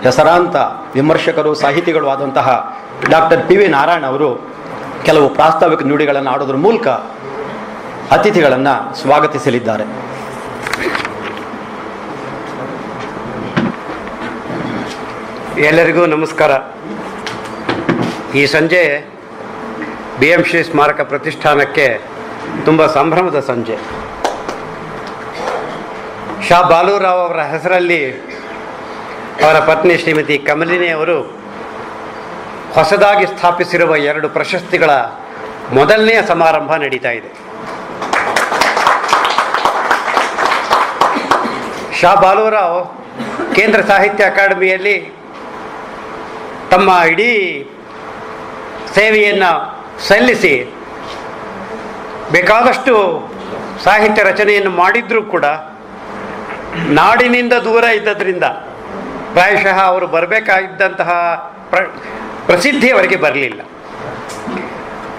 ಹೆಸರಾಂತ ವಿಮರ್ಶಕರು ಸಾಹಿತಿಗಳು ಆದಂತಹ ಡಾಕ್ಟರ್ ಪಿ ವಿ ನಾರಾಯಣ್ ಅವರು ಕೆಲವು ಪ್ರಾಸ್ತಾವಿಕ ನುಡಿಗಳನ್ನು ಆಡೋದ್ರ ಮೂಲಕ ಅತಿಥಿಗಳನ್ನು ಸ್ವಾಗತಿಸಲಿದ್ದಾರೆ. ಎಲ್ಲರಿಗೂ ನಮಸ್ಕಾರ. ಈ ಸಂಜೆ BMC ಸ್ಮಾರಕ ಪ್ರತಿಷ್ಠಾನಕ್ಕೆ ತುಂಬ ಸಂಭ್ರಮದ ಸಂಜೆ. ಶಾ ಬಾಲೂರಾವ್ ಅವರ ಹೆಸರಲ್ಲಿ ಅವರ ಪತ್ನಿ ಶ್ರೀಮತಿ ಕಮಲಿನಿ ಅವರು ಹೊಸದಾಗಿ ಸ್ಥಾಪಿಸಿರುವ 2 ಪ್ರಶಸ್ತಿಗಳ ಮೊದಲನೆಯ ಸಮಾರಂಭ ನಡೀತಾ ಇದೆ. ಶಾ ಬಾಲೂರಾವ್ ಕೇಂದ್ರ ಸಾಹಿತ್ಯ ಅಕಾಡೆಮಿಯಲ್ಲಿ ತಮ್ಮ ಇಡೀ ಸೇವೆಯನ್ನು ಸಲ್ಲಿಸಿ ಬೇಕಾದಷ್ಟು ಸಾಹಿತ್ಯ ರಚನೆಯನ್ನು ಮಾಡಿದ್ರೂ ಕೂಡ ನಾಡಿನಿಂದ ದೂರ ಇದ್ದದ್ರಿಂದ ಪ್ರಾಯಶಃ ಅವರು ಬರಬೇಕಾಗಿದ್ದಂತಹ ಪ್ರಸಿದ್ಧಿ ಅವರಿಗೆ ಬರಲಿಲ್ಲ.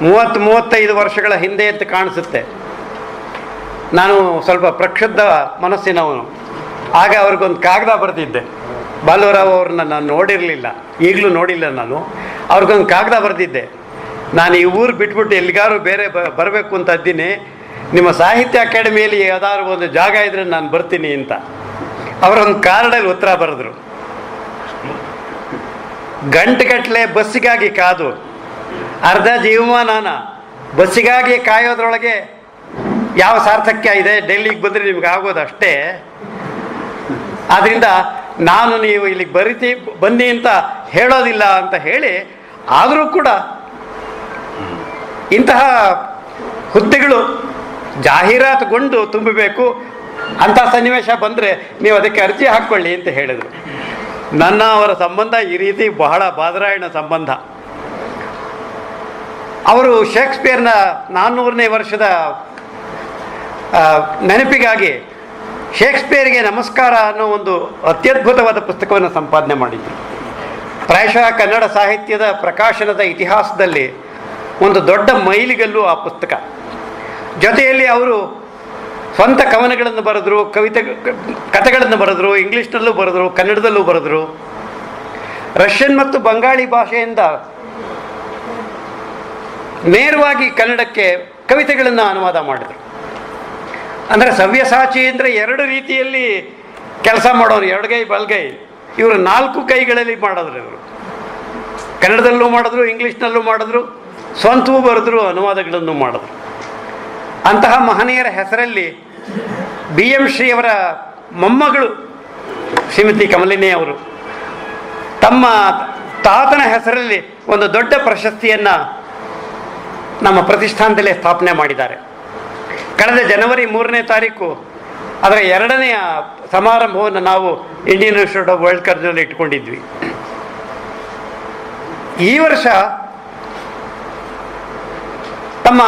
30-35 ವರ್ಷಗಳ ಹಿಂದೆ ಅಂತ ಕಾಣಿಸುತ್ತೆ. ನಾನು ಸ್ವಲ್ಪ ಪ್ರಕ್ಷುಬ್ಧ ಮನಸ್ಸಿನವನು. ಆಗ ಅವ್ರಿಗೊಂದು ಕಾಗದ ಬರೆದಿದ್ದೆ. ಬಾಲೂರಾವ್ ಅವ್ರನ್ನ ನಾನು ನೋಡಿರಲಿಲ್ಲ, ಈಗಲೂ ನೋಡಿಲ್ಲ. ನಾನು ಅವ್ರಿಗೊಂದು ಕಾಗದ ಬರೆದಿದ್ದೆ, ನಾನು ಈ ಊರು ಬಿಟ್ಬಿಟ್ಟು ಎಲ್ಲಿಗಾರು ಬೇರೆ ಬರಬೇಕು ಅಂತ ಇದ್ದೀನಿ, ನಿಮ್ಮ ಸಾಹಿತ್ಯ ಅಕಾಡೆಮಿಯಲ್ಲಿ ಯಾವ್ದಾದ್ರು ಒಂದು ಜಾಗ ಇದ್ರೆ ನಾನು ಬರ್ತೀನಿ ಅಂತ. ಅವರೊಂದು ಕಾರ್ಡಲ್ಲಿ ಉತ್ತರ ಬರೆದ್ರು. ಗಂಟೆಗಟ್ಟಲೆ ಬಸ್ಸಿಗಾಗಿ ಕಾದು ಅರ್ಧ ಜೀವಮಾನ ಬಸ್ಸಿಗಾಗಿ ಕಾಯೋದ್ರೊಳಗೆ ಯಾವ ಸಾರ್ಥಕ್ಯ ಇದೆ? ಡೆಲ್ಲಿಗೆ ಬಂದರೆ ನಿಮ್ಗೆ ಆಗೋದು ಅಷ್ಟೇ. ಆದ್ದರಿಂದ ನಾನು ನೀವು ಇಲ್ಲಿಗೆ ಬನ್ನಿ ಅಂತ ಹೇಳೋದಿಲ್ಲ ಅಂತ ಹೇಳಿ, ಆದರೂ ಕೂಡ ಇಂತಹ ಹುದ್ದೆಗಳು ಜಾಹೀರಾತುಗೊಂಡು ತುಂಬಬೇಕು, ಅಂಥ ಸನ್ನಿವೇಶ ಬಂದರೆ ನೀವು ಅದಕ್ಕೆ ಅರ್ಜಿ ಹಾಕ್ಕೊಳ್ಳಿ ಅಂತ ಹೇಳಿದರು. ನನ್ನ ಅವರ ಸಂಬಂಧ ಈ ರೀತಿ ಬಹಳ ಬಾದರಾಯಣ ಸಂಬಂಧ. ಅವರು ಶೇಕ್ಸ್ಪಿಯರ್ನ 400ನೇ ವರ್ಷದ ನೆನಪಿಗಾಗಿ ಶೇಕ್ಸ್ಪಿಯರ್ಗೆ ನಮಸ್ಕಾರ ಅನ್ನೋ ಒಂದು ಅತ್ಯದ್ಭುತವಾದ ಪುಸ್ತಕವನ್ನು ಸಂಪಾದನೆ ಮಾಡಿದ್ರು. ಪ್ರಾಯಶಃ ಕನ್ನಡ ಸಾಹಿತ್ಯದ ಪ್ರಕಾಶನದ ಇತಿಹಾಸದಲ್ಲಿ ಒಂದು ದೊಡ್ಡ ಮೈಲಿಗಲ್ಲು ಆ ಪುಸ್ತಕ. ಜೊತೆಯಲ್ಲಿ ಅವರು ಸ್ವಂತ ಕವನಗಳನ್ನು ಬರೆದರು, ಕಥೆಗಳನ್ನು ಬರೆದರು, ಇಂಗ್ಲೀಷ್ನಲ್ಲೂ ಬರೆದರು, ಕನ್ನಡದಲ್ಲೂ ಬರೆದರು. ರಷ್ಯನ್ ಮತ್ತು ಬಂಗಾಳಿ ಭಾಷೆಯಿಂದ ನೇರವಾಗಿ ಕನ್ನಡಕ್ಕೆ ಕವಿತೆಗಳನ್ನು ಅನುವಾದ ಮಾಡಿದರು. ಅಂದರೆ ಸವ್ಯಸಾಚಿ ಅಂದರೆ 2 ರೀತಿಯಲ್ಲಿ ಕೆಲಸ ಮಾಡೋರು, ಎಡಗೈ ಬಲಗೈ. ಇವರು 4 ಕೈಗಳಲ್ಲಿ ಮಾಡಿದ್ರು. ಇವರು ಕನ್ನಡದಲ್ಲೂ ಮಾಡಿದ್ರು, ಇಂಗ್ಲೀಷ್ನಲ್ಲೂ ಮಾಡಿದ್ರು, ಸ್ವಂತವೂ ಬರೆದ್ರು, ಅನುವಾದಗಳನ್ನು ಮಾಡಿದ್ರು. ಅಂತಹ ಮಹನೀಯರ ಹೆಸರಲ್ಲಿ BMC ಅವರ ಮೊಮ್ಮಗಳು ಶ್ರೀಮತಿ ಕಮಲಿನಿ ಅವರು ತಮ್ಮ ತಾತನ ಹೆಸರಲ್ಲಿ ಒಂದು ದೊಡ್ಡ ಪ್ರಶಸ್ತಿಯನ್ನು ನಮ್ಮ ಪ್ರತಿಷ್ಠಾನದಲ್ಲೇ ಸ್ಥಾಪನೆ ಮಾಡಿದ್ದಾರೆ. ಕಳೆದ ಜನವರಿ 3ನೇ ತಾರೀಕು ಅದರ 2ನೆಯ ಸಮಾರಂಭವನ್ನು ನಾವು ಇಂಡಿಯನ್ ಇನ್ಸ್ಟಿಟ್ಯೂಟ್ ಆಫ್ ವರ್ಲ್ಡ್ ಕಲ್ಚರ್ನಲ್ಲಿ ಇಟ್ಕೊಂಡಿದ್ವಿ. ಈ ವರ್ಷ ತಮ್ಮ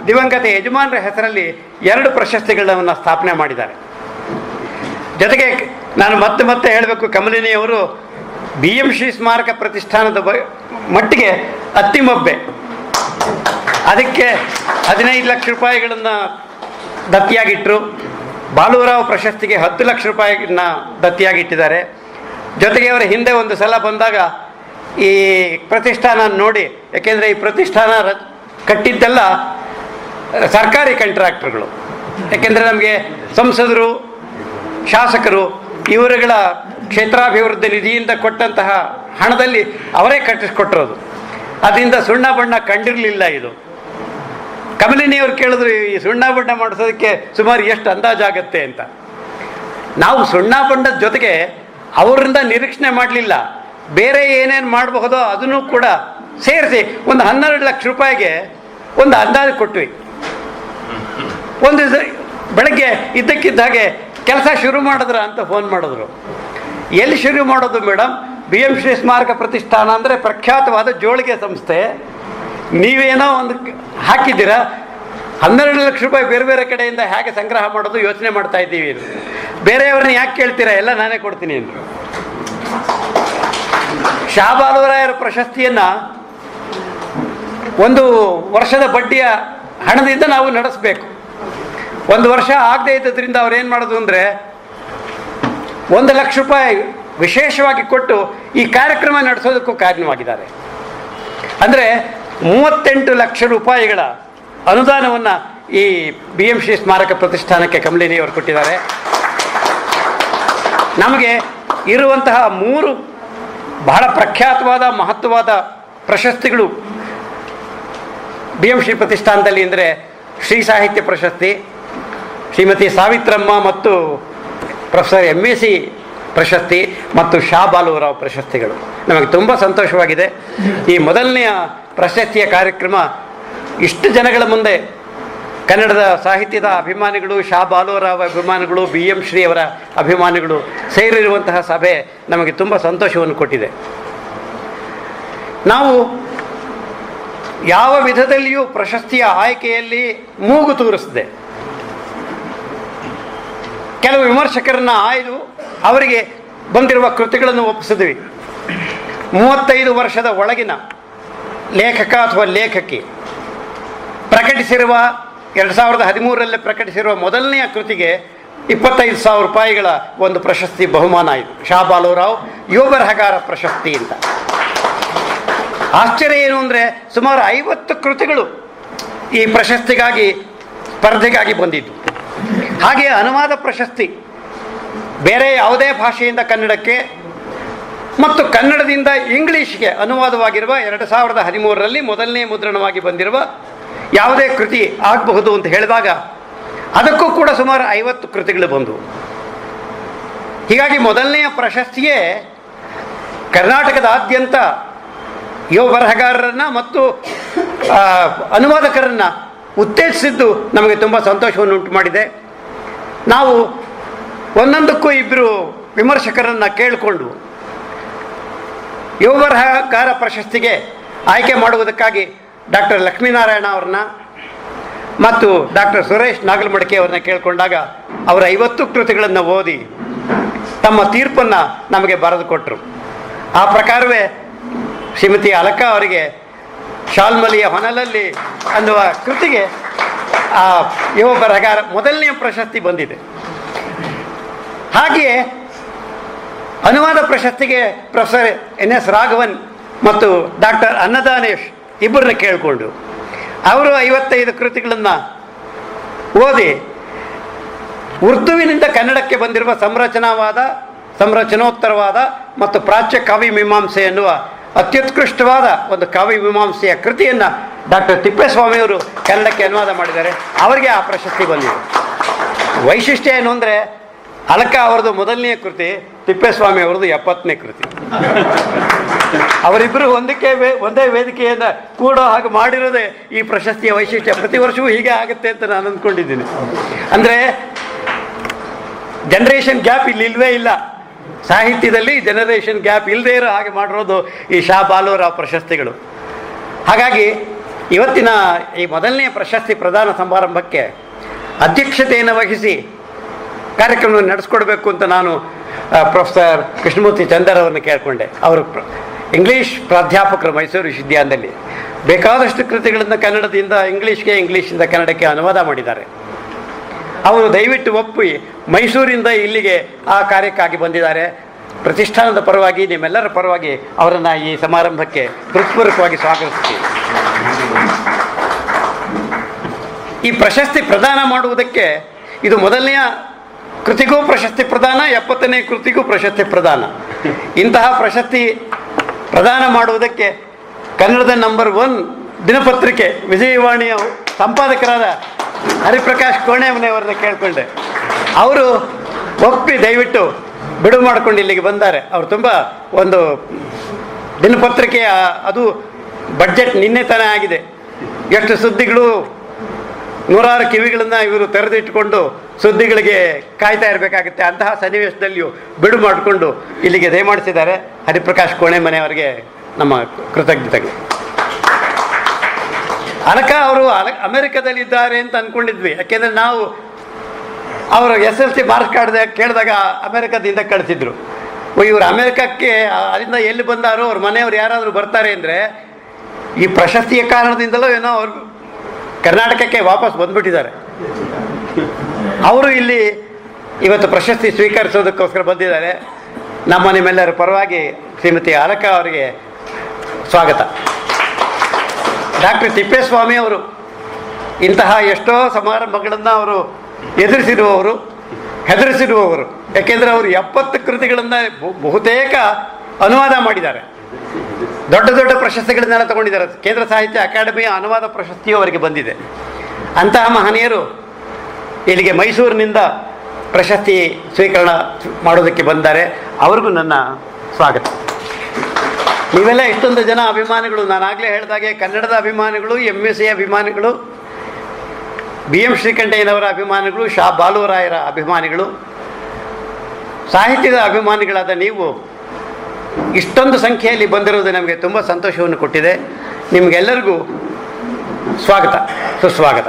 ದಿವಂಗತ ಯಜಮಾನರ ಹೆಸರಲ್ಲಿ 2 ಪ್ರಶಸ್ತಿಗಳನ್ನು ಸ್ಥಾಪನೆ ಮಾಡಿದ್ದಾರೆ. ಜೊತೆಗೆ ನಾನು ಮತ್ತೆ ಹೇಳಬೇಕು, ಕಮಲಿನಿಯವರು BMC ಸ್ಮಾರಕ ಪ್ರತಿಷ್ಠಾನದ ಮಟ್ಟಿಗೆ ಅತ್ತಿಮೊಬ್ಬೆ. ಅದಕ್ಕೆ 15 ಲಕ್ಷ ರೂಪಾಯಿಗಳನ್ನು ದತ್ತಿಯಾಗಿಟ್ಟರು. ಬಾಲೂರಾವ್ ಪ್ರಶಸ್ತಿಗೆ 10 ಲಕ್ಷ ರೂಪಾಯಿನ ದತ್ತಿಯಾಗಿಟ್ಟಿದ್ದಾರೆ. ಜೊತೆಗೆ ಅವರ ಹಿಂದೆ ಒಂದು ಸಲ ಬಂದಾಗ ಈ ಪ್ರತಿಷ್ಠಾನ ನೋಡಿ, ಯಾಕೆಂದರೆ ಈ ಪ್ರತಿಷ್ಠಾನ ಕಟ್ಟಿದ್ದೆಲ್ಲ ಸರ್ಕಾರಿ ಕಾಂಟ್ರಾಕ್ಟರ್ಗಳು. ಯಾಕೆಂದರೆ ನಮಗೆ ಸಂಸದರು, ಶಾಸಕರು ಇವರುಗಳ ಕ್ಷೇತ್ರಾಭಿವೃದ್ಧಿ ನಿಧಿಯಿಂದ ಕೊಟ್ಟಂತಹ ಹಣದಲ್ಲಿ ಅವರೇ ಕಟ್ಟಿಸ್ಕೊಟ್ಟಿರೋದು. ಅದರಿಂದ ಸುಣ್ಣ ಬಣ್ಣ ಕಂಡಿರಲಿಲ್ಲ. ಇದು ಕಮಲಿನಿಯವರು ಕೇಳಿದ್ರು, ಈ ಸುಣ್ಣ ಬಣ್ಣ ಮಾಡಿಸೋದಕ್ಕೆ ಸುಮಾರು ಎಷ್ಟು ಅಂದಾಜಾಗತ್ತೆ ಅಂತ. ನಾವು ಸುಣ್ಣ ಬಣ್ಣದ ಜೊತೆಗೆ ಅವರಿಂದ ನಿರೀಕ್ಷಣೆ ಮಾಡಲಿಲ್ಲ, ಬೇರೆ ಏನೇನು ಮಾಡಬಹುದೋ ಅದನ್ನು ಕೂಡ ಸೇರಿಸಿ ಒಂದು 12 ಲಕ್ಷ ರೂಪಾಯಿಗೆ ಒಂದು ಅಂದಾಜು ಕೊಟ್ವಿ. ಒಂದು ಬೆಳಗ್ಗೆ ಇದ್ದಕ್ಕಿದ್ದ ಹಾಗೆ ಕೆಲಸ ಶುರು ಮಾಡಿದ್ರ ಅಂತ ಫೋನ್ ಮಾಡಿದ್ರು. ಎಲ್ಲಿ ಶುರು ಮಾಡೋದು ಮೇಡಮ್? BMC ಸ್ಮಾರಕ ಪ್ರತಿಷ್ಠಾನ ಅಂದರೆ ಪ್ರಖ್ಯಾತವಾದ ಜೋಳಿಗೆ ಸಂಸ್ಥೆ, ನೀವೇನೋ ಒಂದು ಹಾಕಿದ್ದೀರಾ, 12 ಲಕ್ಷ ರೂಪಾಯಿ ಬೇರೆ ಬೇರೆ ಕಡೆಯಿಂದ ಹೇಗೆ ಸಂಗ್ರಹ ಮಾಡೋದು ಯೋಚನೆ ಮಾಡ್ತಾ ಇದ್ದೀವಿ. ಬೇರೆಯವ್ರನ್ನ ಯಾಕೆ ಕೇಳ್ತೀರಾ, ಎಲ್ಲ ನಾನೇ ಕೊಡ್ತೀನಿ ಅಂದರು. ಶಾ ಬಾಲೂರಾಯರ ಪ್ರಶಸ್ತಿಯನ್ನು 1 ವರ್ಷದ ಬಡ್ಡಿಯ ಹಣದಿಂದ ನಾವು ನಡೆಸಬೇಕು. 1 ವರ್ಷ ಆಗದೆ ಇದ್ದದ್ರಿಂದ ಅವ್ರು ಏನು ಮಾಡೋದು ಅಂದರೆ 1 ಲಕ್ಷ ರೂಪಾಯಿ ವಿಶೇಷವಾಗಿ ಕೊಟ್ಟು ಈ ಕಾರ್ಯಕ್ರಮ ನಡೆಸೋದಕ್ಕೂ ಕಾರಣವಾಗಿದ್ದಾರೆ. ಅಂದರೆ 38 ಲಕ್ಷ ರೂಪಾಯಿಗಳ ಅನುದಾನವನ್ನು ಈ BMC ಸ್ಮಾರಕ ಪ್ರತಿಷ್ಠಾನಕ್ಕೆ ಕಮಲಿನಿಯವರು ಕೊಟ್ಟಿದ್ದಾರೆ. ನಮಗೆ ಇರುವಂತಹ 3 ಬಹಳ ಪ್ರಖ್ಯಾತವಾದ ಮಹತ್ವವಾದ ಪ್ರಶಸ್ತಿಗಳು BMC ಪ್ರತಿಷ್ಠಾನದಲ್ಲಿ ಅಂದರೆ ಶ್ರೀ ಸಾಹಿತ್ಯ ಪ್ರಶಸ್ತಿ, ಶ್ರೀಮತಿ ಸಾವಿತ್ರಮ್ಮ ಮತ್ತು ಪ್ರೊಫೆಸರ್ MAC ಪ್ರಶಸ್ತಿ ಮತ್ತು ಶಾ ಬಾಲುರಾವ್ ಪ್ರಶಸ್ತಿಗಳು. ನಮಗೆ ತುಂಬ ಸಂತೋಷವಾಗಿದೆ. ಈ ಮೊದಲನೆಯ ಪ್ರಶಸ್ತಿಯ ಕಾರ್ಯಕ್ರಮ ಇಷ್ಟು ಜನಗಳ ಮುಂದೆ ಕನ್ನಡದ ಸಾಹಿತ್ಯದ ಅಭಿಮಾನಿಗಳು, ಶಾ ಬಾಲುರಾವ್ ಅಭಿಮಾನಿಗಳು, BM ಶ್ರೀ ಅವರ ಅಭಿಮಾನಿಗಳು ಸೇರಿರುವಂತಹ ಸಭೆ ನಮಗೆ ತುಂಬ ಸಂತೋಷವನ್ನು ಕೊಟ್ಟಿದೆ. ನಾವು ಯಾವ ವಿಧದಲ್ಲಿಯೂ ಪ್ರಶಸ್ತಿಯ ಆಯ್ಕೆಯಲ್ಲಿ ಮೂಗು ತೂರಿಸಿದೆ. ಕೆಲವು ವಿಮರ್ಶಕರನ್ನು ಆಯ್ದು ಅವರಿಗೆ ಬಂದಿರುವ ಕೃತಿಗಳನ್ನು ಒಪ್ಪಿಸಿದ್ವಿ. 35 ವರ್ಷದ ಒಳಗಿನ ಲೇಖಕ ಅಥವಾ ಲೇಖಕಿ ಪ್ರಕಟಿಸಿರುವ 2013ರಲ್ಲಿ ಪ್ರಕಟಿಸಿರುವ ಮೊದಲನೆಯ ಕೃತಿಗೆ 25,000 ರೂಪಾಯಿಗಳ ಒಂದು ಪ್ರಶಸ್ತಿ ಬಹುಮಾನ ಆಯಿತು. ಶಾ ಬಾಲುರಾವ್ ಯುವ ಬರಹಗಾರ ಪ್ರಶಸ್ತಿ ಅಂತ. ಆಶ್ಚರ್ಯ ಏನು ಅಂದರೆ ಸುಮಾರು 50 ಕೃತಿಗಳು ಈ ಪ್ರಶಸ್ತಿಗಾಗಿ ಸ್ಪರ್ಧೆಗಾಗಿ ಬಂದಿದ್ದು. ಹಾಗೆ ಅನುವಾದ ಪ್ರಶಸ್ತಿ ಬೇರೆ ಯಾವುದೇ ಭಾಷೆಯಿಂದ ಕನ್ನಡಕ್ಕೆ ಮತ್ತು ಕನ್ನಡದಿಂದ ಇಂಗ್ಲೀಷ್ಗೆ ಅನುವಾದವಾಗಿರುವ 2013ರಲ್ಲಿ ಮೊದಲನೇ ಮುದ್ರಣವಾಗಿ ಬಂದಿರುವ ಯಾವುದೇ ಕೃತಿ ಆಗಬಹುದು ಅಂತ ಹೇಳಿದಾಗ ಅದಕ್ಕೂ ಕೂಡ ಸುಮಾರು 50 ಕೃತಿಗಳು ಬಂದವು. ಹೀಗಾಗಿ ಮೊದಲನೆಯ ಪ್ರಶಸ್ತಿಯೇ ಕರ್ನಾಟಕದಾದ್ಯಂತ ಯುವ ಬರಹಗಾರರನ್ನು ಮತ್ತು ಅನುವಾದಕರನ್ನು ಉತ್ತೇಜಿಸಿದ್ದು ನಮಗೆ ತುಂಬ ಸಂತೋಷವನ್ನು ಉಂಟು ಮಾಡಿದೆ. ನಾವು ಒಂದೊಂದಕ್ಕೂ ಇಬ್ಬರು ವಿಮರ್ಶಕರನ್ನು ಕೇಳಿಕೊಂಡು ಯುವ ಬರಹಗಾರ ಪ್ರಶಸ್ತಿಗೆ ಆಯ್ಕೆ ಮಾಡುವುದಕ್ಕಾಗಿ ಡಾಕ್ಟರ್ ಲಕ್ಷ್ಮೀನಾರಾಯಣ ಅವ್ರನ್ನ ಮತ್ತು ಡಾಕ್ಟರ್ ಸುರೇಶ್ ನಾಗಲಮಡಿಕೆ ಅವ್ರನ್ನ ಕೇಳಿಕೊಂಡಾಗ ಅವರ 50 ಕೃತಿಗಳನ್ನು ಓದಿ ತಮ್ಮ ತೀರ್ಪನ್ನು ನಮಗೆ ಬರೆದು ಕೊಟ್ಟರು. ಆ ಪ್ರಕಾರವೇ ಶ್ರೀಮತಿ ಅಲಕಾ ಅವರಿಗೆ ಶಾಲ್ಮಲಿಯ ಹೊನಲಲ್ಲಿ ಅನ್ನುವ ಕೃತಿಗೆ ಆ ಯುವ ಬರಹಗಾರ ಮೊದಲನೆಯ ಪ್ರಶಸ್ತಿ ಬಂದಿದೆ. ಹಾಗೆಯೇ ಅನುವಾದ ಪ್ರಶಸ್ತಿಗೆ ಪ್ರೊಫೆಸರ್ NS ರಾಘವನ್ ಮತ್ತು ಡಾಕ್ಟರ್ ಅನ್ನದಾನೇಶ್ ಇಬ್ಬರನ್ನ ಕೇಳಿಕೊಂಡು ಅವರು 55 ಕೃತಿಗಳನ್ನು ಓದಿ ಉರ್ದುವಿನಿಂದ ಕನ್ನಡಕ್ಕೆ ಬಂದಿರುವ ಸಂರಚನೋತ್ತರವಾದ ಮತ್ತು ಪ್ರಾಚ್ಯ ಕಾವ್ಯ ಮೀಮಾಂಸೆ ಎನ್ನುವ ಅತ್ಯುತ್ಕೃಷ್ಟವಾದ ಒಂದು ಕಾವ್ಯ ಮೀಮಾಂಸೆಯ ಕೃತಿಯನ್ನು ಡಾಕ್ಟರ್ ತಿಪ್ಪೇಸ್ವಾಮಿಯವರು ಕನ್ನಡಕ್ಕೆ ಅನುವಾದ ಮಾಡಿದ್ದಾರೆ. ಅವರಿಗೆ ಆ ಪ್ರಶಸ್ತಿ ಬಂದಿದೆ. ವೈಶಿಷ್ಟ್ಯ ಏನು ಅಂದರೆ ಅಲಕಾ ಅವರದು ಮೊದಲನೆಯ ಕೃತಿ, ತಿಪ್ಪೇಸ್ವಾಮಿ ಅವರದು 70ನೇ ಕೃತಿ. ಅವರಿಬ್ಬರು ಒಂದೇ ವೇದಿಕೆಯನ್ನು ಕೂಡೋ ಹಾಗೆ ಮಾಡಿರೋದೇ ಈ ಪ್ರಶಸ್ತಿಯ ವೈಶಿಷ್ಟ್ಯ. ಪ್ರತಿ ವರ್ಷವೂ ಹೀಗೆ ಆಗುತ್ತೆ ಅಂತ ನಾನು ಅಂದ್ಕೊಂಡಿದ್ದೀನಿ. ಅಂದರೆ ಜನರೇಷನ್ ಗ್ಯಾಪ್ ಇಲ್ಲಿ ಇಲ್ಲವೇ ಇಲ್ಲ. ಸಾಹಿತ್ಯದಲ್ಲಿ ಜನರೇಷನ್ ಗ್ಯಾಪ್ ಇಲ್ಲದೇ ಇರೋ ಹಾಗೆ ಮಾಡಿರೋದು ಈ ಶಾ ಬಾಲುರಾವ್ ಪ್ರಶಸ್ತಿಗಳು. ಹಾಗಾಗಿ ಇವತ್ತಿನ ಈ ಮೊದಲನೆಯ ಪ್ರಶಸ್ತಿ ಪ್ರದಾನ ಸಮಾರಂಭಕ್ಕೆ ಅಧ್ಯಕ್ಷತೆಯನ್ನು ವಹಿಸಿ ಕಾರ್ಯಕ್ರಮವನ್ನು ನಡೆಸ್ಕೊಡ್ಬೇಕು ಅಂತ ನಾನು ಪ್ರೊಫೆಸರ್ ಕೃಷ್ಣಮೂರ್ತಿ ಚಂದರ್ ಅವರನ್ನು ಕೇಳಿಕೊಂಡೆ. ಅವರು ಇಂಗ್ಲೀಷ್ ಪ್ರಾಧ್ಯಾಪಕರು ಮೈಸೂರು ವಿಶ್ವವಿದ್ಯಾಲಯದಲ್ಲಿ ಬೇಕಾದಷ್ಟು ಕೃತಿಗಳನ್ನು ಕನ್ನಡದಿಂದ ಇಂಗ್ಲೀಷ್ಗೆ, ಇಂಗ್ಲೀಷಿಂದ ಕನ್ನಡಕ್ಕೆ ಅನುವಾದ ಮಾಡಿದ್ದಾರೆ. ಅವರು ದಯವಿಟ್ಟು ಒಪ್ಪಿ ಮೈಸೂರಿಂದ ಇಲ್ಲಿಗೆ ಆ ಕಾರ್ಯಕ್ಕಾಗಿ ಬಂದಿದ್ದಾರೆ. ಪ್ರತಿಷ್ಠಾನದ ಪರವಾಗಿ, ನಿಮ್ಮೆಲ್ಲರ ಪರವಾಗಿ ಅವರನ್ನು ಈ ಸಮಾರಂಭಕ್ಕೆ ಹೃತ್ಪೂರ್ವಕವಾಗಿ ಸ್ವಾಗತಿಸ್ತೀವಿ. ಈ ಪ್ರಶಸ್ತಿ ಪ್ರದಾನ ಮಾಡುವುದಕ್ಕೆ ಇದು ಮೊದಲನೆಯ ಕೃತಿಗೂ ಪ್ರಶಸ್ತಿ ಪ್ರದಾನ, 70ನೇ ಕೃತಿಗೂ ಪ್ರಶಸ್ತಿ ಪ್ರದಾನ. ಇಂತಹ ಪ್ರಶಸ್ತಿ ಪ್ರದಾನ ಮಾಡುವುದಕ್ಕೆ ಕನ್ನಡದ ನಂಬರ್ 1 ದಿನಪತ್ರಿಕೆ ವಿಜಯವಾಣಿಯ ಸಂಪಾದಕರಾದ ಹರಿಪ್ರಕಾಶ್ ಕೋಣೆಮನೆಯವರನ್ನ ಕೇಳಿಕೊಂಡೆ. ಅವರು ಒಪ್ಪಿ ದಯವಿಟ್ಟು ಬಿಡುವು ಮಾಡಿಕೊಂಡು ಇಲ್ಲಿಗೆ ಬಂದ್ದಾರೆ. ಅವರು ತುಂಬ ಒಂದು ದಿನಪತ್ರಿಕೆಯ ಅದು ಬಡ್ಜೆಟ್ ನಿನ್ನೆ ತಾನೇ ಆಗಿದೆ. ಎಷ್ಟು ಸುದ್ದಿಗಳು, 100 ಕಿವಿಗಳನ್ನು ಇವರು ತೆರೆದಿಟ್ಟುಕೊಂಡು ಸುದ್ದಿಗಳಿಗೆ ಕಾಯ್ತಾ ಇರಬೇಕಾಗುತ್ತೆ. ಅಂತಹ ಸನ್ನಿವೇಶದಲ್ಲಿಯೂ ಬಿಡುವು ಮಾಡಿಕೊಂಡು ಇಲ್ಲಿಗೆ ದಯಮಾಡಿಸಿದ್ದಾರೆ. ಹರಿಪ್ರಕಾಶ್ ಕೋಣೆಮನೆಯವರಿಗೆ ನಮ್ಮ ಕೃತಜ್ಞತೆಗಳು. ಅಲಕಾ ಅವರು ಅಮೆರಿಕದಲ್ಲಿದ್ದಾರೆ ಅಂತ ಅಂದ್ಕೊಂಡಿದ್ವಿ. ಯಾಕೆಂದರೆ ನಾವು ಅವರು SLC ಮಾರ್ಕ್ಸ್ ಕೇಳಿದಾಗ ಅಮೆರಿಕದಿಂದ ಕಳಿಸಿದ್ರು. ಇವರು ಅಮೆರಿಕಕ್ಕೆ ಅಲ್ಲಿಂದ ಎಲ್ಲಿ ಬಂದಾರೋ ಅವ್ರ ಮನೆಯವ್ರು ಯಾರಾದರೂ ಬರ್ತಾರೆ ಅಂದರೆ ಈ ಪ್ರಶಸ್ತಿಯ ಕಾರಣದಿಂದಲೋ ಏನೋ ಅವ್ರು ಕರ್ನಾಟಕಕ್ಕೆ ವಾಪಸ್ ಬಂದುಬಿಟ್ಟಿದ್ದಾರೆ. ಅವರು ಇಲ್ಲಿ ಇವತ್ತು ಪ್ರಶಸ್ತಿ ಸ್ವೀಕರಿಸೋದಕ್ಕೋಸ್ಕರ ಬಂದಿದ್ದಾರೆ. ನಿಮ್ಮೆಲ್ಲರ ಪರವಾಗಿ ಶ್ರೀಮತಿ ಅಲಕ ಅವರಿಗೆ ಸ್ವಾಗತ. ಡಾಕ್ಟರ್ ತಿಪ್ಪೇಸ್ವಾಮಿ ಅವರು ಇಂತಹ ಎಷ್ಟೋ ಸಮಾರಂಭಗಳನ್ನು ಅವರು ಹೆದರಿಸಿರುವವರು. ಯಾಕೆಂದರೆ ಅವರು 70 ಕೃತಿಗಳನ್ನು ಬಹುತೇಕ ಅನುವಾದ ಮಾಡಿದ್ದಾರೆ. ದೊಡ್ಡ ದೊಡ್ಡ ಪ್ರಶಸ್ತಿಗಳನ್ನೆಲ್ಲ ತಗೊಂಡಿದ್ದಾರೆ. ಕೇಂದ್ರ ಸಾಹಿತ್ಯ ಅಕಾಡೆಮಿಯ ಅನುವಾದ ಪ್ರಶಸ್ತಿಯೂ ಅವರಿಗೆ ಬಂದಿದೆ. ಅಂತಹ ಮಹನೀಯರು ಇಲ್ಲಿಗೆ ಮೈಸೂರಿನಿಂದ ಪ್ರಶಸ್ತಿ ಸ್ವೀಕರಣ ಮಾಡೋದಕ್ಕೆ ಬಂದ್ದಾರೆ. ಅವ್ರಿಗೂ ನನ್ನ ಸ್ವಾಗತ. ನೀವೆಲ್ಲ ಇಷ್ಟೊಂದು ಜನ ಅಭಿಮಾನಿಗಳು, ನಾನಾಗಲೇ ಹೇಳಿದಾಗೆ ಕನ್ನಡದ ಅಭಿಮಾನಿಗಳು, MSc ಅಭಿಮಾನಿಗಳು, BM ಶ್ರೀಕಂಠಯ್ಯನವರ ಅಭಿಮಾನಿಗಳು, ಶಾ ಬಾಲುರಾಯರ ಅಭಿಮಾನಿಗಳು, ಸಾಹಿತ್ಯದ ಅಭಿಮಾನಿಗಳಾದ ನೀವು ಇಷ್ಟೊಂದು ಸಂಖ್ಯೆಯಲ್ಲಿ ಬಂದಿರೋದು ನಮಗೆ ತುಂಬ ಸಂತೋಷವನ್ನು ಕೊಟ್ಟಿದೆ. ನಿಮಗೆಲ್ಲರಿಗೂ ಸ್ವಾಗತ, ಸುಸ್ವಾಗತ.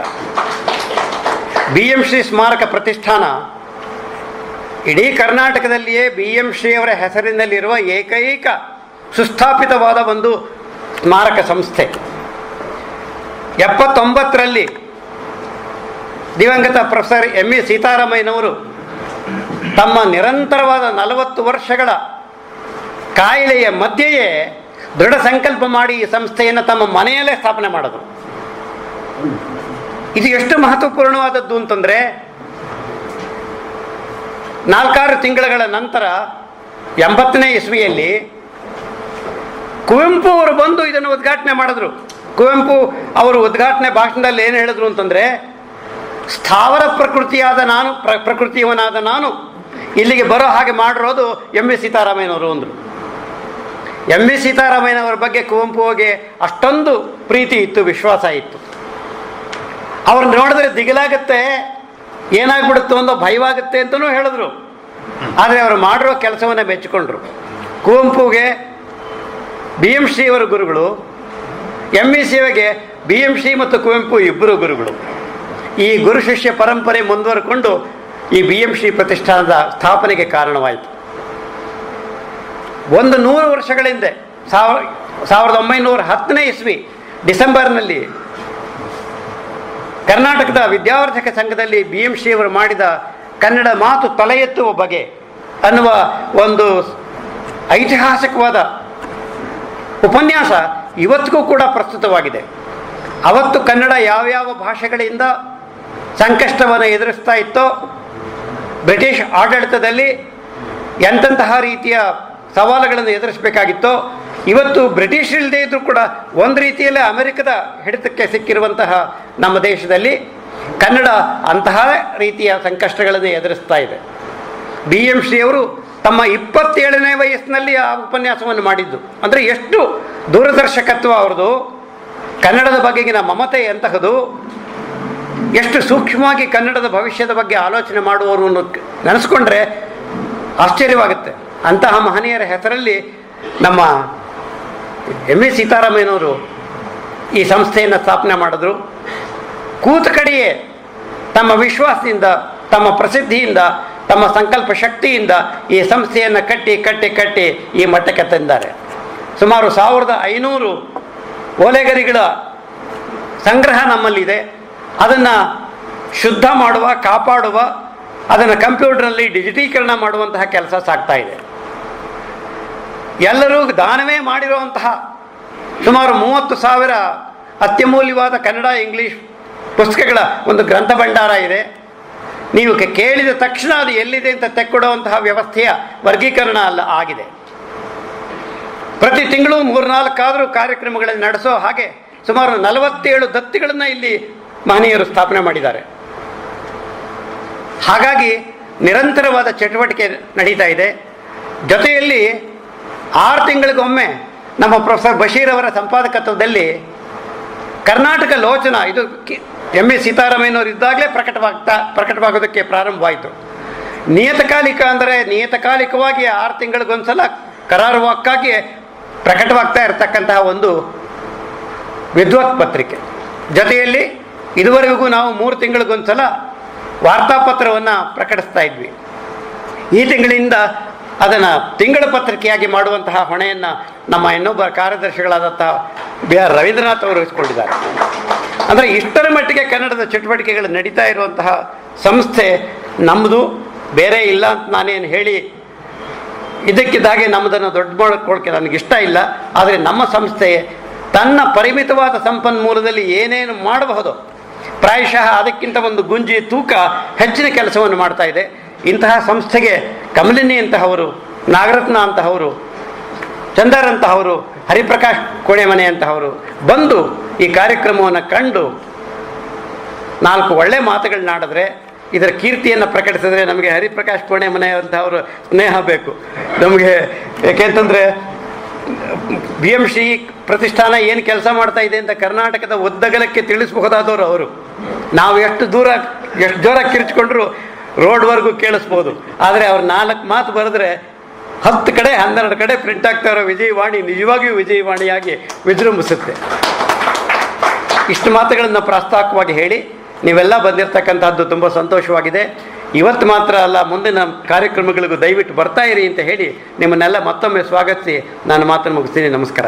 BM ಶ್ರೀ ಸ್ಮಾರಕ ಪ್ರತಿಷ್ಠಾನ ಇಡೀ ಕರ್ನಾಟಕದಲ್ಲಿಯೇ BM ಶ್ರೀಯವರ ಹೆಸರಿನಲ್ಲಿರುವ ಏಕೈಕ ಸುಸ್ಥಾಪಿತವಾದ ಒಂದು ಸ್ಮಾರಕ ಸಂಸ್ಥೆ. 79ರಲ್ಲಿ ದಿವಂಗತ ಪ್ರೊಫೆಸರ್ ME ಸೀತಾರಾಮಯ್ಯನವರು ತಮ್ಮ ನಿರಂತರವಾದ 40 ವರ್ಷಗಳ ಕಾಯಿಲೆಯ ಮಧ್ಯೆಯೇ ದೃಢ ಸಂಕಲ್ಪ ಮಾಡಿ ಈ ಸಂಸ್ಥೆಯನ್ನು ತಮ್ಮ ಮನೆಯಲ್ಲೇ ಸ್ಥಾಪನೆ ಮಾಡಿದ್ರು. ಇದು ಎಷ್ಟು ಮಹತ್ವಪೂರ್ಣವಾದದ್ದು ಅಂತಂದರೆ, 4-6 ತಿಂಗಳ ನಂತರ 80ನೇ ಇಸ್ವಿಯಲ್ಲಿ ಕುವೆಂಪು ಅವರು ಬಂದು ಇದನ್ನು ಉದ್ಘಾಟನೆ ಮಾಡಿದ್ರು. ಕುವೆಂಪು ಅವರು ಉದ್ಘಾಟನೆ ಭಾಷಣದಲ್ಲಿ ಏನು ಹೇಳಿದ್ರು ಅಂತಂದರೆ, ಸ್ಥಾವರ ಪ್ರಕೃತಿಯವನಾದ ನಾನು ಇಲ್ಲಿಗೆ ಬರೋ ಹಾಗೆ ಮಾಡಿರೋದು ME ಸೀತಾರಾಮಯ್ಯನವರು ಅಂದರು. ME ಸೀತಾರಾಮಯ್ಯನವರ ಬಗ್ಗೆ ಕುವೆಂಪುವಿಗೆ ಅಷ್ಟೊಂದು ಪ್ರೀತಿ ಇತ್ತು, ವಿಶ್ವಾಸ ಇತ್ತು. ಅವ್ರನ್ನ ನೋಡಿದ್ರೆ ದಿಗಿಲಾಗುತ್ತೆ, ಏನಾಗ್ಬಿಡುತ್ತೋ ಅನ್ನೋ ಭಯವಾಗುತ್ತೆ ಅಂತಲೂ ಹೇಳಿದ್ರು. ಆದರೆ ಅವರು ಮಾಡಿರೋ ಕೆಲಸವನ್ನು ಮೆಚ್ಚಿಕೊಂಡ್ರು. ಕುವೆಂಪುಗೆ BM ಶ್ರೀಯವರ ಗುರುಗಳು, ME ಶ್ರೀಗೆ BM ಶ್ರೀ ಮತ್ತು ಕುವೆಂಪು ಇಬ್ಬರು ಗುರುಗಳು. ಈ ಗುರು ಶಿಷ್ಯ ಪರಂಪರೆ ಮುಂದುವರೆಕೊಂಡು ಈ BM ಶ್ರೀ ಪ್ರತಿಷ್ಠಾನದ ಸ್ಥಾಪನೆಗೆ ಕಾರಣವಾಯಿತು. 100 ವರ್ಷಗಳ ಹಿಂದೆ 1910ನೇ ಇಸ್ವಿ ಡಿಸೆಂಬರ್ನಲ್ಲಿ ಕರ್ನಾಟಕದ ವಿದ್ಯಾವರ್ಧಕ ಸಂಘದಲ್ಲಿ BM ಶ್ರೀಯವರು ಮಾಡಿದ ಕನ್ನಡ ಮಾತು ತಲೆ ಎತ್ತುವ ಬಗೆ ಅನ್ನುವ ಒಂದು ಐತಿಹಾಸಿಕವಾದ ಉಪನ್ಯಾಸ ಇವತ್ತಿಗೂ ಕೂಡ ಪ್ರಸ್ತುತವಾಗಿದೆ. ಅವತ್ತು ಕನ್ನಡ ಯಾವ್ಯಾವ ಭಾಷೆಗಳಿಂದ ಸಂಕಷ್ಟವನ್ನು ಎದುರಿಸ್ತಾ ಇತ್ತೋ, ಬ್ರಿಟಿಷ್ ಆಡಳಿತದಲ್ಲಿ ಎಂತಹ ರೀತಿಯ ಸವಾಲುಗಳನ್ನು ಎದುರಿಸಬೇಕಾಗಿತ್ತೋ, ಇವತ್ತು ಬ್ರಿಟಿಷ್ ಇಲ್ಲದೆ ಇದ್ದರೂ ಕೂಡ ಒಂದು ರೀತಿಯಲ್ಲೇ ಅಮೆರಿಕದ ಹಿಡಿತಕ್ಕೆ ಸಿಕ್ಕಿರುವಂತಹ ನಮ್ಮ ದೇಶದಲ್ಲಿ ಕನ್ನಡ ಅಂತಹ ರೀತಿಯ ಸಂಕಷ್ಟಗಳನ್ನು ಎದುರಿಸ್ತಾ ಇದೆ. BM ಶ್ರೀಯವರು ತಮ್ಮ 27ನೇ ವಯಸ್ಸಿನಲ್ಲಿ ಆ ಉಪನ್ಯಾಸವನ್ನು ಮಾಡಿದ್ದು. ಅಂದರೆ ಎಷ್ಟು ದೂರದರ್ಶಕತ್ವ ಅವ್ರದ್ದು, ಕನ್ನಡದ ಬಗೆಗಿನ ಮಮತೆ ಎಂತಹದು, ಎಷ್ಟು ಸೂಕ್ಷ್ಮವಾಗಿ ಕನ್ನಡದ ಭವಿಷ್ಯದ ಬಗ್ಗೆ ಆಲೋಚನೆ ಮಾಡುವವರು ನೆನೆಸ್ಕೊಂಡ್ರೆ ಆಶ್ಚರ್ಯವಾಗುತ್ತೆ. ಅಂತಹ ಮಹನೀಯರ ಹೆಸರಲ್ಲಿ ನಮ್ಮ ME ಸೀತಾರಾಮಯ್ಯನವರು ಈ ಸಂಸ್ಥೆಯನ್ನು ಸ್ಥಾಪನೆ ಮಾಡಿದ್ರು. ಕೂತ ಕಡೆಯೇ ತಮ್ಮ ವಿಶ್ವಾಸದಿಂದ, ತಮ್ಮ ಪ್ರಸಿದ್ಧಿಯಿಂದ, ತಮ್ಮ ಸಂಕಲ್ಪ ಶಕ್ತಿಯಿಂದ ಈ ಸಂಸ್ಥೆಯನ್ನು ಕಟ್ಟಿ ಈ ಮಟ್ಟಕ್ಕೆ ತಂದಿದ್ದಾರೆ. ಸುಮಾರು 1500 ಓಲೆಗರಿಗಳ ಸಂಗ್ರಹ ನಮ್ಮಲ್ಲಿದೆ. ಅದನ್ನು ಶುದ್ಧ ಮಾಡುವ, ಕಾಪಾಡುವ, ಅದನ್ನು ಕಂಪ್ಯೂಟರ್ನಲ್ಲಿ ಡಿಜಿಟೀಕರಣ ಮಾಡುವಂತಹ ಕೆಲಸ ಸಾಗ್ತಾ ಇದೆ. ಎಲ್ಲರೂ ದಾನವೇ ಮಾಡಿರುವಂತಹ ಸುಮಾರು 30,000 ಅತ್ಯಮೂಲ್ಯವಾದ ಕನ್ನಡ ಇಂಗ್ಲೀಷ್ ಪುಸ್ತಕಗಳ ಒಂದು ಗ್ರಂಥ ಭಂಡಾರ ಇದೆ. ನೀವು ಕೇಳಿದ ತಕ್ಷಣ ಅದು ಎಲ್ಲಿದೆ ಅಂತ ತೆಕ್ಕೊಡುವಂತಹ ವ್ಯವಸ್ಥೆಯ ವರ್ಗೀಕರಣ ಆಗಿದೆ. ಪ್ರತಿ ತಿಂಗಳು 3-4 ಕಾರ್ಯಕ್ರಮಗಳನ್ನು ನಡೆಸೋ ಹಾಗೆ ಸುಮಾರು 47 ದತ್ತಿಗಳನ್ನು ಇಲ್ಲಿ ಮಹನೀಯರು ಸ್ಥಾಪನೆ ಮಾಡಿದ್ದಾರೆ. ಹಾಗಾಗಿ ನಿರಂತರವಾದ ಚಟುವಟಿಕೆ ನಡೀತಾ ಇದೆ. ಜೊತೆಯಲ್ಲಿ 6 ತಿಂಗಳಿಗೊಮ್ಮೆ ನಮ್ಮ ಪ್ರೊಫೆಸರ್ ಬಶೀರ್ ಅವರ ಸಂಪಾದಕತ್ವದಲ್ಲಿ ಕರ್ನಾಟಕ ಲೋಚನ, ಇದು ME ಸೀತಾರಾಮಯ್ಯನವರು ಇದ್ದಾಗಲೇ ಪ್ರಕಟವಾಗೋದಕ್ಕೆ ಪ್ರಾರಂಭವಾಯಿತು. ನಿಯತಕಾಲಿಕ ಅಂದರೆ ನಿಯತಕಾಲಿಕವಾಗಿ 6 ತಿಂಗಳಿಗೊಂದ್ಸಲ ಕರಾರುವಾಕ್ಕಾಗಿ ಪ್ರಕಟವಾಗ್ತಾ ಇರತಕ್ಕಂತಹ ಒಂದು ವಿದ್ವತ್ ಪತ್ರಿಕೆ. ಜೊತೆಯಲ್ಲಿ ಇದುವರೆಗೂ ನಾವು 3 ತಿಂಗಳಿಗೊಂದ್ಸಲ ವಾರ್ತಾಪತ್ರವನ್ನು ಪ್ರಕಟಿಸ್ತಾ ಇದ್ವಿ. ಈ ತಿಂಗಳಿಂದ ಅದನ್ನು ತಿಂಗಳ ಪತ್ರಿಕೆಯಾಗಿ ಮಾಡುವಂತಹ ಹೊಣೆಯನ್ನು ನಮ್ಮ ಇನ್ನೊಬ್ಬ ಕಾರ್ಯದರ್ಶಿಗಳಾದಂತಹ BR ರವೀಂದ್ರನಾಥ್ ಅವರು ವಹಿಸಿಕೊಂಡಿದ್ದಾರೆ. ಅಂದರೆ ಇಷ್ಟರ ಮಟ್ಟಿಗೆ ಕನ್ನಡದ ಚಟುವಟಿಕೆಗಳು ನಡೀತಾ ಇರುವಂತಹ ಸಂಸ್ಥೆ ನಮ್ಮದು, ಬೇರೆ ಇಲ್ಲ ಅಂತ ನಾನೇನು ಹೇಳಿ ಇದಕ್ಕಿದ್ದಾಗೆ ನಮ್ಮದನ್ನು ದೊಡ್ಡ ಮಾಡ್ಕೊಳ್ಳೋಕ್ಕೆ ನನಗೆ ಇಷ್ಟ ಇಲ್ಲ. ಆದರೆ ನಮ್ಮ ಸಂಸ್ಥೆ ತನ್ನ ಪರಿಮಿತವಾದ ಸಂಪನ್ಮೂಲದಲ್ಲಿ ಏನೇನು ಮಾಡಬಹುದು, ಪ್ರಾಯಶಃ ಅದಕ್ಕಿಂತ ಒಂದು ಗುಂಜಿ ತೂಕ ಹೆಚ್ಚಿನ ಕೆಲಸವನ್ನು ಮಾಡ್ತಾ ಇದೆ. ಇಂತಹ ಸಂಸ್ಥೆಗೆ ಕಮಲಿನಿ ಅಂತಹವರು, ನಾಗರತ್ನ ಅಂತಹವರು, ಚಂದರ್ ಅಂತಹವರು, ಹರಿಪ್ರಕಾಶ್ ಕೋಣೆಮನೆ ಅಂತಹವರು ಬಂದು ಈ ಕಾರ್ಯಕ್ರಮವನ್ನು ಕಂಡು 4 ಒಳ್ಳೆ ಮಾತುಗಳನ್ನಾಡಿದ್ರೆ, ಇದರ ಕೀರ್ತಿಯನ್ನು ಪ್ರಕಟಿಸಿದ್ರೆ ನಮಗೆ ಹರಿಪ್ರಕಾಶ್ ಕೋಣೆಮನೆ ಅಂತಹವರು ಸ್ನೇಹ ಬೇಕು ನಮಗೆ. ಏಕೆಂತಂದರೆ BMC ಪ್ರತಿಷ್ಠಾನ ಏನು ಕೆಲಸ ಮಾಡ್ತಾ ಇದೆ ಅಂತ ಕರ್ನಾಟಕದ ಉದ್ದಗಲಕ್ಕೆ ತಿಳಿಸಬಹುದಾದವರು ಅವರು. ನಾವು ಎಷ್ಟು ಜೋರಾಗಿ ಕಿರ್ಚಿಕೊಂಡ್ರು ರೋಡ್ವರೆಗೂ ಕೇಳಿಸ್ಬೋದು. ಆದರೆ ಅವ್ರು 4 ಮಾತು ಬರೆದ್ರೆ 10 ಕಡೆ 12 ಕಡೆ ಪ್ರಿಂಟ್ ಆಗ್ತಾ ಇರೋ ವಿಜಯವಾಣಿ ನಿಜವಾಗಿಯೂ ವಿಜಯವಾಣಿಯಾಗಿ ವಿಜೃಂಭಿಸುತ್ತೆ. ಇಷ್ಟು ಮಾತುಗಳನ್ನು ಪ್ರಾಸ್ತಾವಿಕವಾಗಿ ಹೇಳಿ ನೀವೆಲ್ಲ ಬಂದಿರತಕ್ಕಂಥದ್ದು ತುಂಬ ಸಂತೋಷವಾಗಿದೆ. ಇವತ್ತು ಮಾತ್ರ ಅಲ್ಲ, ಮುಂದಿನ ಕಾರ್ಯಕ್ರಮಗಳಿಗೂ ದಯವಿಟ್ಟು ಬರ್ತಾ ಇರಿ ಅಂತ ಹೇಳಿ ನಿಮ್ಮನ್ನೆಲ್ಲ ಮತ್ತೊಮ್ಮೆ ಸ್ವಾಗತಿಸಿ ನಾನು ಮಾತನ್ನು ಮುಗಿಸ್ತೀನಿ. ನಮಸ್ಕಾರ.